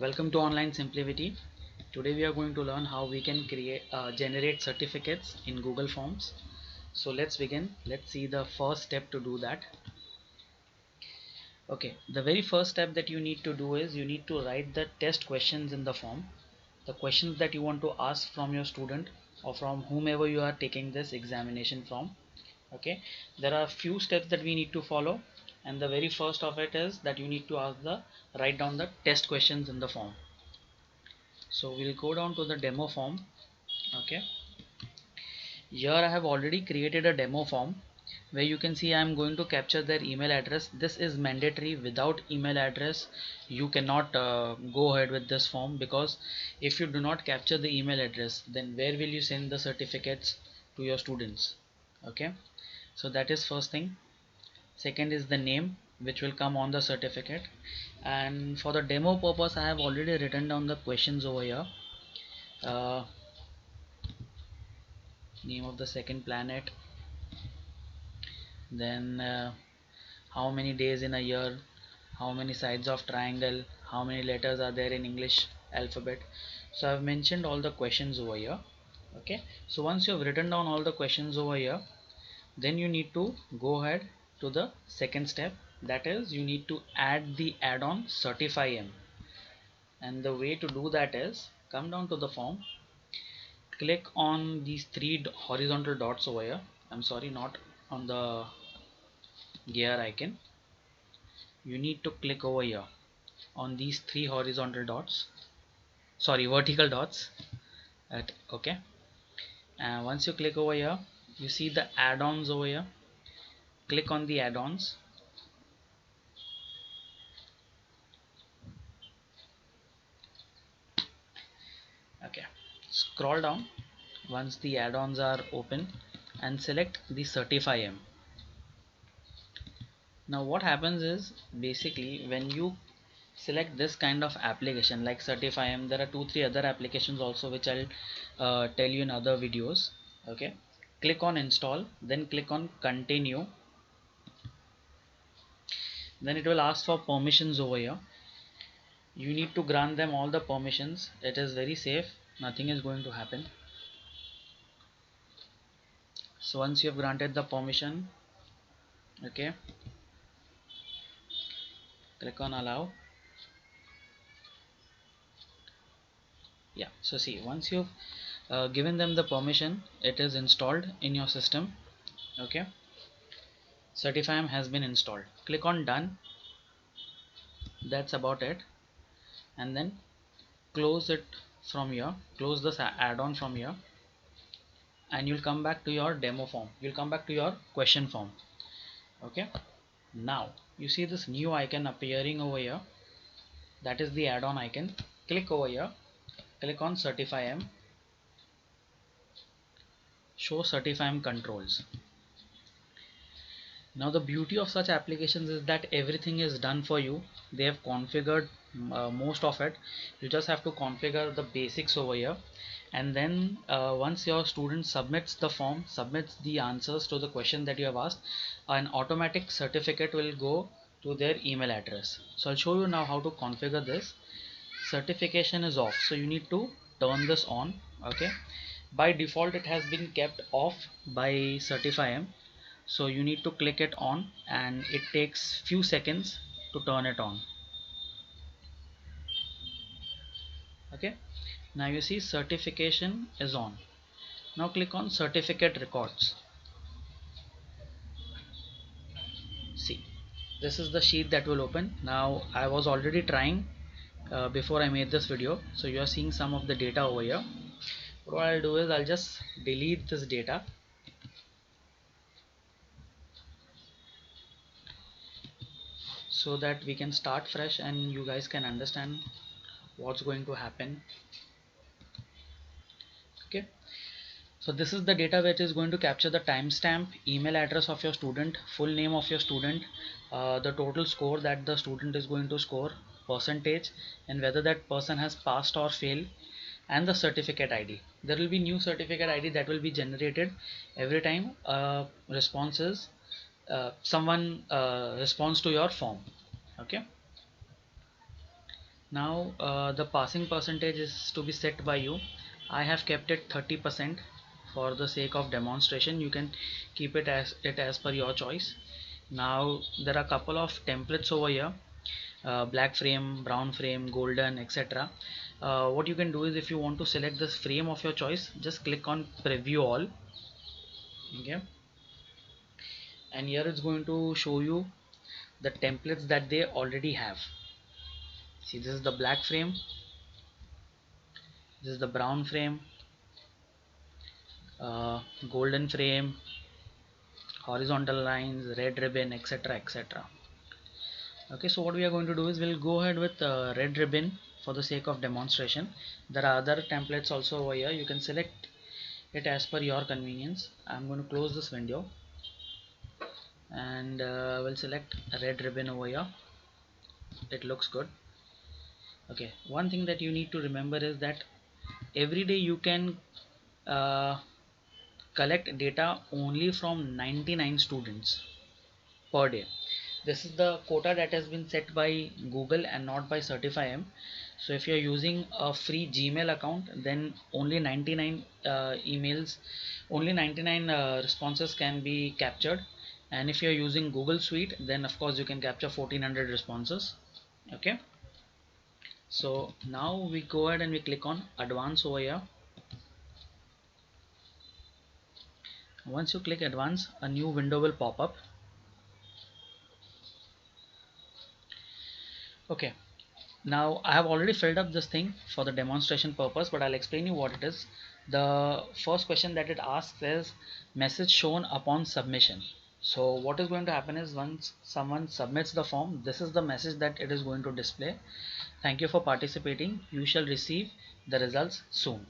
Welcome to Online Simplicity. Today we are going to learn how we can generate certificates in Google Forms. So let's begin. Let's see the first step to do that. Okay, the very first step that you need to do is you need to write the test questions in the form. The questions that you want to ask from your student or from whomever you are taking this examination from. Okay, there are a few steps that we need to follow, and the very first of it is that you need to write down the test questions in the form. So we'll go down to the demo form. Okay, here I have already created a demo form where you can see I'm going to capture their email address. This is mandatory. Without email address you cannot go ahead with this form, because if you do not capture the email address, then where will you send the certificates to your students? Okay, so that is first thing. Second is the name which will come on the certificate, and for the demo purpose I have already written down the questions over here. uh, Name of the second planet, then how many days in a year, how many sides of triangle, how many letters are there in English alphabet. So I've mentioned all the questions over here. Okay, so once you have written down all the questions over here, then you need to go ahead to the second step, that is you need to add the add-on CertifyM. And the way to do that is come down to the form, click on these three horizontal dots over here. I'm sorry, not on the gear icon. You need to click over here on these three horizontal dots, sorry, vertical dots. Okay, and once you click over here, you see the add-ons over here. Click on the add-ons. Okay, scroll down once the add-ons are open and select the CertifyM. Now what happens is, basically when you select this kind of application like CertifyM, there are 2-3 other applications also which I'll tell you in other videos. Okay, click on install, then click on continue. Then it will ask for permissions over here. You need to grant them all the permissions. It is very safe, nothing is going to happen. So once you have granted the permission, okay, click on allow. Yeah, so see, once you've given them the permission, it is installed in your system. Okay, CertifyM has been installed. Click on done. That's about it. And then close it from here, close this add-on from here, and you'll come back to your demo form, you'll come back to your question form. Okay, now you see this new icon appearing over here, that is the add-on icon. Click over here, click on CertifyM, show CertifyM controls. Now the beauty of such applications is that everything is done for you. They have configured most of it. You just have to configure the basics over here, and then once your student submits the form, submits the answers to the question that you have asked, an automatic certificate will go to their email address. So I'll show you now how to configure this. Certification is off, so you need to turn this on. Okay, by default it has been kept off by CertifyM, so you need to click it on, and it takes few seconds to turn it on. Okay, now you see certification is on. Now click on certificate records. See, this is the sheet that will open. Now I was already trying before I made this video, so you are seeing some of the data over here. What I'll do is I'll just delete this data, so that we can start fresh and you guys can understand what's going to happen. Okay, so this is the data which is going to capture the timestamp, email address of your student, full name of your student, the total score that the student is going to score, percentage, and whether that person has passed or failed, and the certificate ID. There will be new certificate ID that will be generated every time someone responds to your form. Okay, Now the passing percentage is to be set by you. I have kept it 30% for the sake of demonstration. You can keep it as per your choice. Now there are a couple of templates over here, black frame, brown frame, golden, etc. What you can do is, if you want to select this frame of your choice, just click on preview all. Okay, and here it's going to show you the templates that they already have. See, this is the black frame, this is the brown frame, golden frame, horizontal lines, red ribbon, etc, etc. Okay, so what we are going to do is, we'll go ahead with red ribbon for the sake of demonstration. There are other templates also over here. You can select it as per your convenience. I'm going to close this window and we'll select a red ribbon over here. It looks good. Okay, one thing that you need to remember is that every day you can uh, collect data only from 99 students per day. This is the quota that has been set by Google and not by CertifyM. So if you're using a free Gmail account, then only 99 emails, only 99 responses can be captured. And if you're using Google Suite, then of course you can capture 1400 responses. Okay, so now we go ahead and we click on advanced over here. Once you click advanced, a new window will pop up. Okay, now I have already filled up this thing for the demonstration purpose, but I'll explain you what it is. The first question that it asks is message shown upon submission. So what is going to happen is, once someone submits the form, this is the message that it is going to display. Thank you for participating. You shall receive the results soon.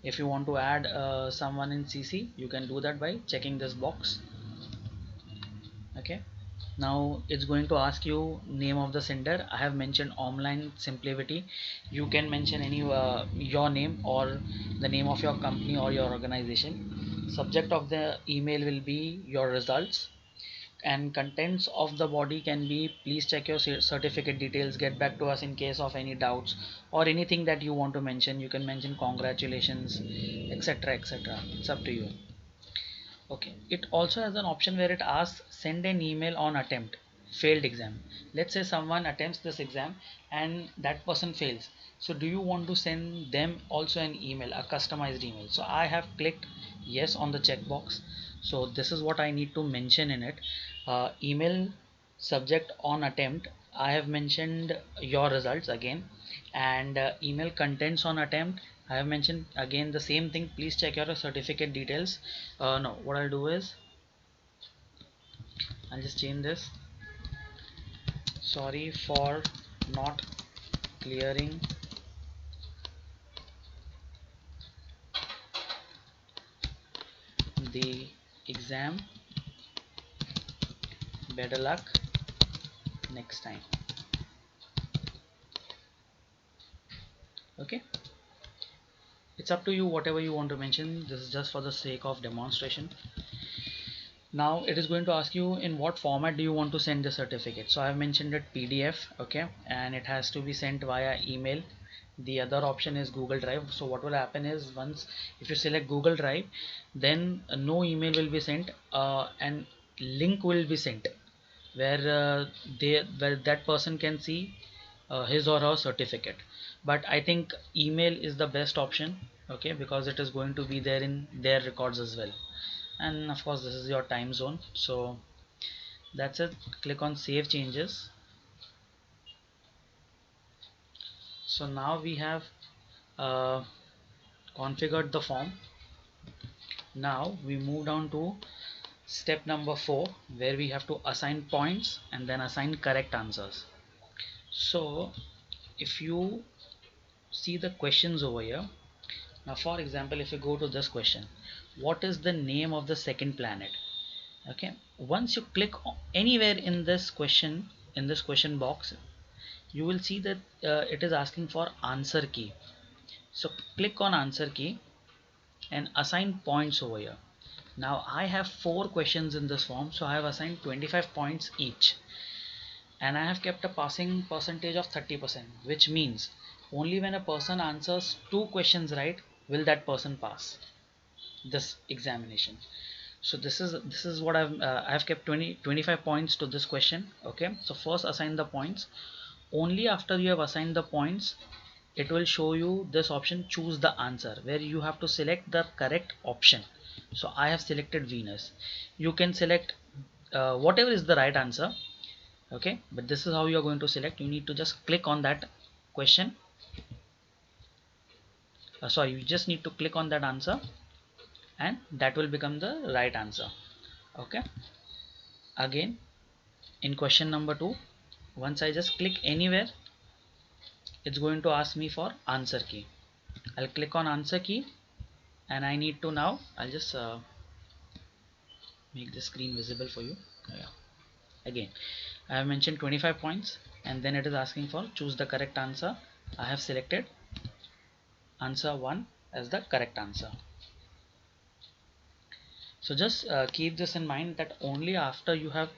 If you want to add someone in CC, you can do that by checking this box. Okay, now it's going to ask you name of the sender. I have mentioned online simplicity. You can mention any your name or the name of your company or your organization. Subject of the email will be your results, and contents of the body can be, please check your certificate details, get back to us in case of any doubts, or anything that you want to mention. You can mention congratulations, etc, etc. It's up to you. Okay, it also has an option where it asks send an email on attempt failed exam. Let's say someone attempts this exam and that person fails. So do you want to send them also an email, a customized email? So I have clicked yes on the checkbox. So this is what I need to mention in it. Email subject on attempt, I have mentioned your results again, and email contents on attempt, I have mentioned again the same thing. Please check your certificate details. No, what I'll do is, I'll just change this. Sorry for not clearing the exam. Better luck next time. Okay, it's up to you whatever you want to mention. This is just for the sake of demonstration. Now it is going to ask you in what format do you want to send the certificate. So I have mentioned it PDF. Okay, and it has to be sent via email. The other option is Google Drive. So what will happen is, once if you select Google Drive, then no email will be sent, and link will be sent where where that person can see his or her certificate. But I think email is the best option. Okay, because it is going to be there in their records as well. And of course this is your time zone. So that's it. Click on save changes. So now we have uh, configured the form. Now we move down to step number 4, where we have to assign points and then assign correct answers. So if you see the questions over here, now for example, if you go to this question, what is the name of the second planet? Okay, once you click anywhere in this question, in this question box, you will see that it is asking for answer key. So click on answer key and assign points over here. Now I have 4 questions in this form, so I have assigned 25 points each. and I have kept a passing percentage of 30%, which means only when a person answers 2 questions right will that person pass this examination. So this is what I've kept 25 points to this question. Okay, so first assign the points. Only after you have assigned the points, it will show you this option, choose the answer, where you have to select the correct option. So I have selected Venus. You can select whatever is the right answer. Okay, but this is how you are going to select. You need to just click on that question. Sorry, you just need to click on that answer, and that will become the right answer. Okay, again, in question number 2, once I just click anywhere, it's going to ask me for answer key. I'll click on answer key, and I need to now, I'll just make the screen visible for you. Yeah. Again, I have mentioned 25 points, and then it is asking for choose the correct answer. I have selected answer 1 as the correct answer. So just keep this in mind, that only after you have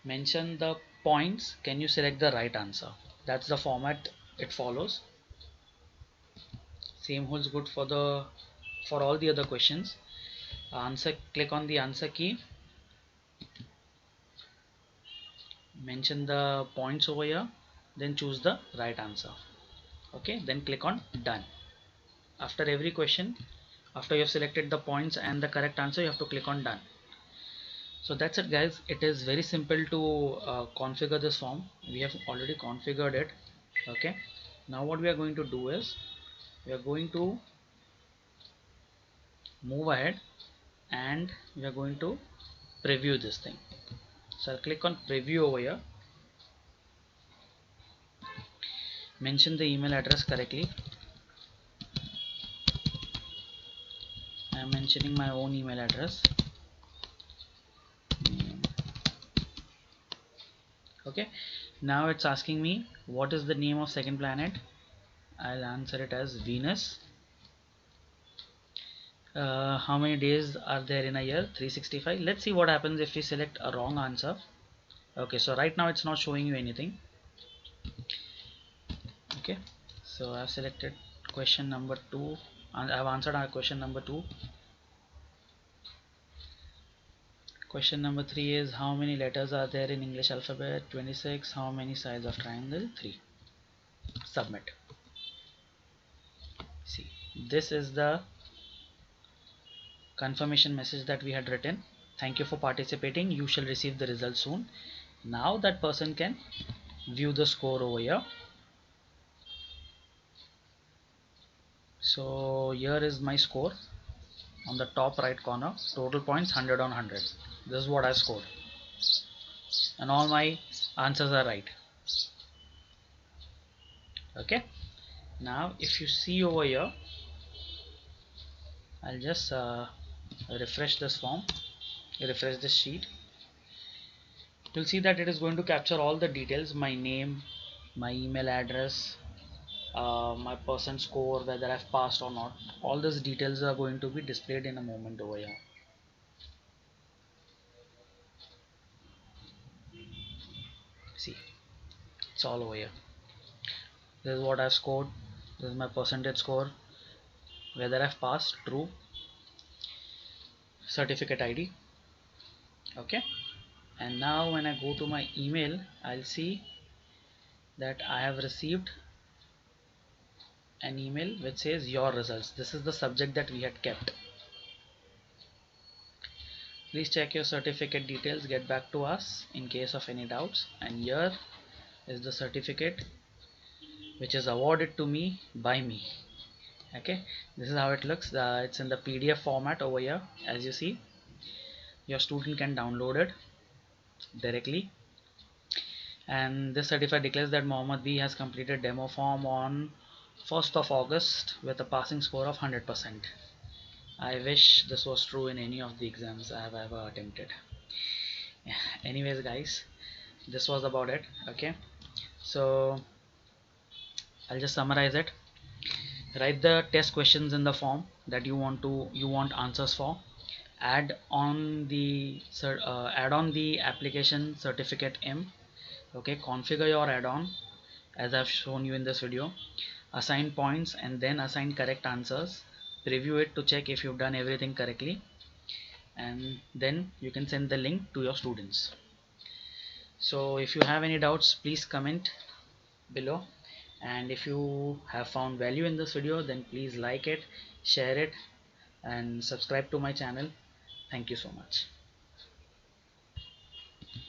mentioned the points can you select the right answer. That's the format it follows. Same holds good for all the other questions. Answer, click on the answer key, mention the points over here, then choose the right answer. Okay, then click on done. After every question, after you have selected the points and the correct answer, you have to click on done. So that's it guys, it is very simple to configure this form. We have already configured it. Okay, now what we are going to do is we are going to move ahead, and we are going to preview this thing. So I'll click on preview over here, mention the email address correctly. I am mentioning my own email address. Okay, now it's asking me what is the name of second planet. I'll answer it as Venus. How many days are there in a year? 365. Let's see what happens if we select a wrong answer. Okay, so right now it's not showing you anything. Okay, so I've selected question number 2 and I've answered our question number 2. Question number 3 is how many letters are there in English alphabet? 26. How many sides of triangle? 3. Submit. See, this is the confirmation message that we had written. Thank you for participating, you shall receive the result soon. Now that person can view the score over here. So here is my score on the top right corner, total points 100 on 100. This is what I scored, and all my answers are right. Okay, now if you see over here, I'll just refresh this form, refresh this sheet. You'll see that it is going to capture all the details, my name, my email address, my percent score, whether I've passed or not. All these details are going to be displayed in a moment over here. See, it's all over here. This is what I've scored, this is my percentage score, whether I've passed, true, certificate ID. Okay, and now when I go to my email, I'll see that I have received an email which says your results. This is the subject that we had kept. Please check your certificate details, get back to us in case of any doubts. And here is the certificate which is awarded to me by me. Okay, this is how it looks. It's in the PDF format over here. As you see, your student can download it directly. And this certificate declares that Mohammed B has completed demo form on 1st of August with a passing score of 100%. I wish this was true in any of the exams I have ever attempted. Yeah. Anyways guys, this was about it. Okay, so I'll just summarize it. Write the test questions in the form that you want answers for. Add on the application certificate M. Okay, configure your add-on as I've shown you in this video, assign points and then assign correct answers, preview it to check if you've done everything correctly, and then you can send the link to your students. So if you have any doubts, please comment below, and if you have found value in this video, then please like it, share it, and subscribe to my channel. Thank you so much.